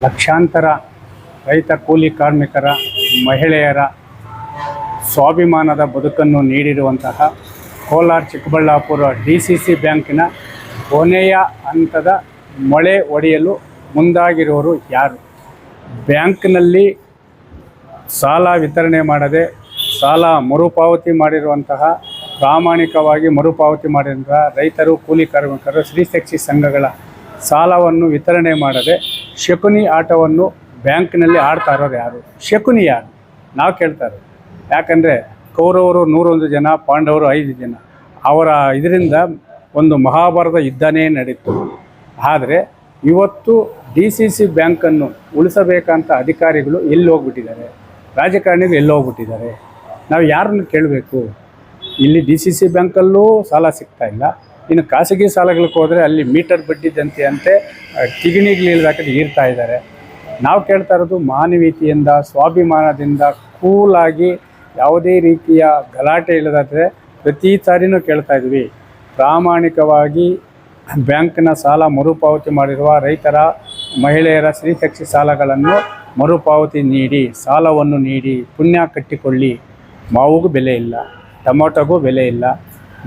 ಲಕ್ಷಾಂತರ ರೈತ ಕೂಲಿ ಕಾರ್ಮಿಕರ ಮಹಿಳೆಯರ ಸ್ವಾಭಿಮಾನದ ಬದುಕನ್ನು ನೀಡಿರುವಂತಹ ಕೋಲಾರ ಚಿಕ್ಕಬಳ್ಳಾಪುರ DCC ಬ್ಯಾಂಕಿನ ಕೊನೆಯ ಹಂತದ ಮೊಳೆ ಒಡೆಯಲು ಮುಂದಾಗಿರುವವರು ಯಾರು? ಬ್ಯಾಂಕ್ನಲ್ಲಿ ಸಾಲ ವಿತರಣೆ ಮಾಡದೆ ಸಾಲ ಮರುಪಾವತಿ ಮಾಡಿರುವಂತಹ, ಪ್ರಾಮಾಣಿಕವಾಗಿ ಮರುಪಾವತಿ ಮಾಡಿರುವಂತಹ ರೈತರು, ಕೂಲಿ ಕಾರ್ಮಿಕರು, ಸ್ತ್ರೀಶಕ್ತಿ ಸಂಘಗಳ ಸಾಲವನ್ನು ವಿತರಣೆ ಮಾಡದೆ ಶಕುನಿ ಆಟವನ್ನು ಬ್ಯಾಂಕ್ನಲ್ಲಿ ಆಡ್ತಾ ಇರೋರು ಯಾರು? ಶಕುನಿ ಯಾರು? ನಾವು ಕೇಳ್ತಾರೆ. ಯಾಕಂದರೆ ಕೌರವರು 101 ಜನ, ಪಾಂಡವರು 5 ಜನ. ಅವರ ಇದರಿಂದ ಒಂದು ಮಹಾಭಾರತ ಯುದ್ಧನೇ ನಡೀತು. ಆದರೆ ಇವತ್ತು DCC ಬ್ಯಾಂಕನ್ನು ಉಳಿಸಬೇಕಂತ ಅಧಿಕಾರಿಗಳು ಎಲ್ಲಿ ಹೋಗ್ಬಿಟ್ಟಿದ್ದಾರೆ? ರಾಜಕಾರಣಿಗಳು ಎಲ್ಲಿ ಹೋಗ್ಬಿಟ್ಟಿದ್ದಾರೆ? ನಾವು ಯಾರನ್ನು ಕೇಳಬೇಕು? ಇಲ್ಲಿ DCC ಬ್ಯಾಂಕಲ್ಲೂ ಸಾಲ ಸಿಗ್ತಾ ಇಲ್ಲ. ಇನ್ನು ಖಾಸಗಿ ಸಾಲಗಳಿಗೆ ಹೋದರೆ ಅಲ್ಲಿ ಮೀಟರ್ ಬಡ್ಡಿದಂತೆ ಅಂತೆ ತಿಗಣಿಗಳಿಲ್ದಾಕಿ ಈರ್ತಾ ಇದ್ದಾರೆ. ನಾವು ಕೇಳ್ತಾ ಇರೋದು ಮಾನವೀಯತೆಯಿಂದ, ಸ್ವಾಭಿಮಾನದಿಂದ, ಕೂಲಾಗಿ, ಯಾವುದೇ ರೀತಿಯ ಗಲಾಟೆ ಇಲ್ಲದಾದರೆ ಪ್ರತಿ ಸಾರಿನೂ ಕೇಳ್ತಾ ಇದ್ವಿ, ಪ್ರಾಮಾಣಿಕವಾಗಿ ಬ್ಯಾಂಕ್ನ ಸಾಲ ಮರುಪಾವತಿ ಮಾಡಿರುವ ರೈತರ, ಮಹಿಳೆಯರ, ಸ್ತ್ರೀಶಕ್ತಿ ಸಾಲಗಳನ್ನು ಮರುಪಾವತಿ ನೀಡಿ, ಸಾಲವನ್ನು ನೀಡಿ ಪುಣ್ಯ ಕಟ್ಟಿಕೊಳ್ಳಿ. ಮಾವಿಗೂ ಬೆಲೆ ಇಲ್ಲ, ಟೊಮೊಟೊಗೂ ಬೆಲೆ ಇಲ್ಲ,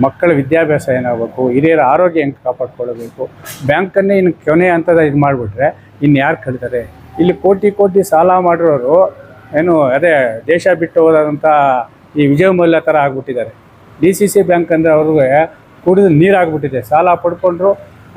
ಮಕ್ಕಳ ವಿದ್ಯಾಭ್ಯಾಸ ಏನಾಗಬೇಕು, ಹಿರಿಯರ ಆರೋಗ್ಯ ಹೆಂಗೆ ಕಾಪಾಡ್ಕೊಳ್ಬೇಕು? ಬ್ಯಾಂಕನ್ನೇ ಇನ್ನು ಕೊನೆ ಹಂತದ ಇದು ಮಾಡಿಬಿಟ್ರೆ ಇನ್ನು ಯಾರು ಕಳಿತಾರೆ? ಇಲ್ಲಿ ಕೋಟಿ ಕೋಟಿ ಸಾಲ ಮಾಡಿರೋರು ಏನು ಅದೇ ದೇಶ ಬಿಟ್ಟು ಹೋದಂಥ ಈ ವಿಜಯ ಮಲ್ಯ ಥರ ಆಗ್ಬಿಟ್ಟಿದ್ದಾರೆ. DCC ಬ್ಯಾಂಕ್ ಅಂದರೆ ಅವ್ರಿಗೆ ಕುಡಿದು ನೀರಾಗ್ಬಿಟ್ಟಿದೆ. ಸಾಲ ಪಡ್ಕೊಂಡ್ರು,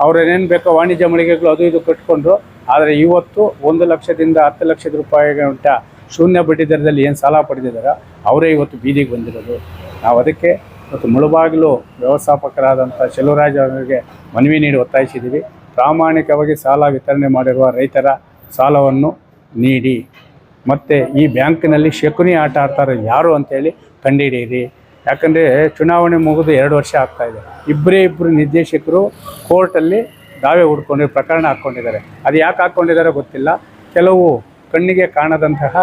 ಅವ್ರೇನೇನು ಬೇಕೋ ವಾಣಿಜ್ಯ ಮಳಿಗೆಗಳು ಅದು ಇದು ಕಟ್ಕೊಂಡ್ರು. ಆದರೆ ಇವತ್ತು 1 ಲಕ್ಷದಿಂದ 10 ಲಕ್ಷದ ರೂಪಾಯಿಗಂಟ ಶೂನ್ಯ ಬಡ್ಡಿ ದರದಲ್ಲಿ ಏನು ಸಾಲ ಪಡೆದಿದ್ದಾರೆ ಅವರೇ ಇವತ್ತು ಬೀದಿಗೆ ಬಂದಿರೋದು. ನಾವು ಅದಕ್ಕೆ ಇವತ್ತು ಮುಳುಬಾಗಿಲು ವ್ಯವಸ್ಥಾಪಕರಾದಂಥ ಚೆಲುವರಾಜ್ ಅವರಿಗೆ ಮನವಿ ನೀಡಿ ಒತ್ತಾಯಿಸಿದ್ದೀವಿ. ಪ್ರಾಮಾಣಿಕವಾಗಿ ಸಾಲ ವಿತರಣೆ ಮಾಡಿರುವ ರೈತರ ಸಾಲವನ್ನು ನೀಡಿ, ಮತ್ತು ಈ ಬ್ಯಾಂಕಿನಲ್ಲಿ ಶಕುನಿ ಆಟ ಆಡ್ತಾರೆ ಯಾರು ಅಂತೇಳಿ ಕಂಡುಹಿಡಿಯಿರಿ. ಯಾಕಂದರೆ ಚುನಾವಣೆ ಮುಗಿದು 2 ವರ್ಷ ಆಗ್ತಾಯಿದೆ. ಇಬ್ಬರು ನಿರ್ದೇಶಕರು ಕೋರ್ಟಲ್ಲಿ ದಾವೆ ಹುಡ್ಕೊಂಡು ಪ್ರಕರಣ ಹಾಕ್ಕೊಂಡಿದ್ದಾರೆ. ಅದು ಯಾಕೆ ಹಾಕ್ಕೊಂಡಿದ್ದಾರೆ ಗೊತ್ತಿಲ್ಲ. ಕೆಲವು ಕಣ್ಣಿಗೆ ಕಾಣದಂತಹ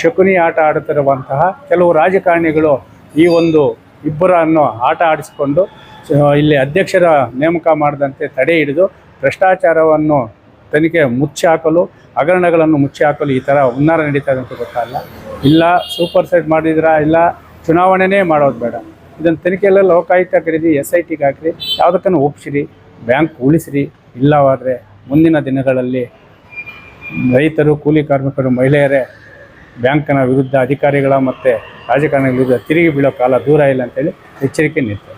ಶಕುನಿ ಆಟ ಆಡುತ್ತಿರುವಂತಹ ಕೆಲವು ರಾಜಕಾರಣಿಗಳು ಈ ಒಂದು ಇಬ್ಬರನ್ನು ಆಟ ಆಡಿಸಿಕೊಂಡು ಇಲ್ಲಿ ಅಧ್ಯಕ್ಷರ ನೇಮಕ ಮಾಡದಂತೆ ತಡೆ ಹಿಡಿದು ಭ್ರಷ್ಟಾಚಾರವನ್ನು ತನಿಖೆ ಮುಚ್ಚಿ ಹಾಕಲು, ಹಗರಣಗಳನ್ನು ಮುಚ್ಚಿ ಹಾಕಲು ಈ ಥರ ಹುನ್ನಾರ ನಡೀತಾ ಇದೆ ಅಂತ ಗೊತ್ತಲ್ಲ. ಇಲ್ಲ ಸೂಪರ್ ಸೆಟ್ ಮಾಡಿದ್ರಾ, ಇಲ್ಲ ಚುನಾವಣೆನೇ ಮಾಡೋದು ಬೇಡ, ಇದನ್ನು ತನಿಖೆಯೆಲ್ಲ ಲೋಕಾಯುಕ್ತ ಕರೀರಿ, SITಗೆ ಹಾಕಿರಿ, ಯಾವುದಕ್ಕನ್ನು ಒಪ್ಪಿಸಿರಿ, ಬ್ಯಾಂಕ್ ಉಳಿಸಿರಿ. ಇಲ್ಲವಾದರೆ ಮುಂದಿನ ದಿನಗಳಲ್ಲಿ ರೈತರು, ಕೂಲಿ ಕಾರ್ಮಿಕರು, ಮಹಿಳೆಯರೇ ಬ್ಯಾಂಕಿನ ವಿರುದ್ಧ, ಅಧಿಕಾರಿಗಳ ಮತ್ತು ರಾಜಕಾರಣಿಗಳ ವಿರುದ್ಧ ತಿರುಗಿ ಬೀಳೋ ಕಾಲ ದೂರ ಇಲ್ಲ ಅಂತೇಳಿ ಎಚ್ಚರಿಕೆ ನೀಡ್ತಾರೆ.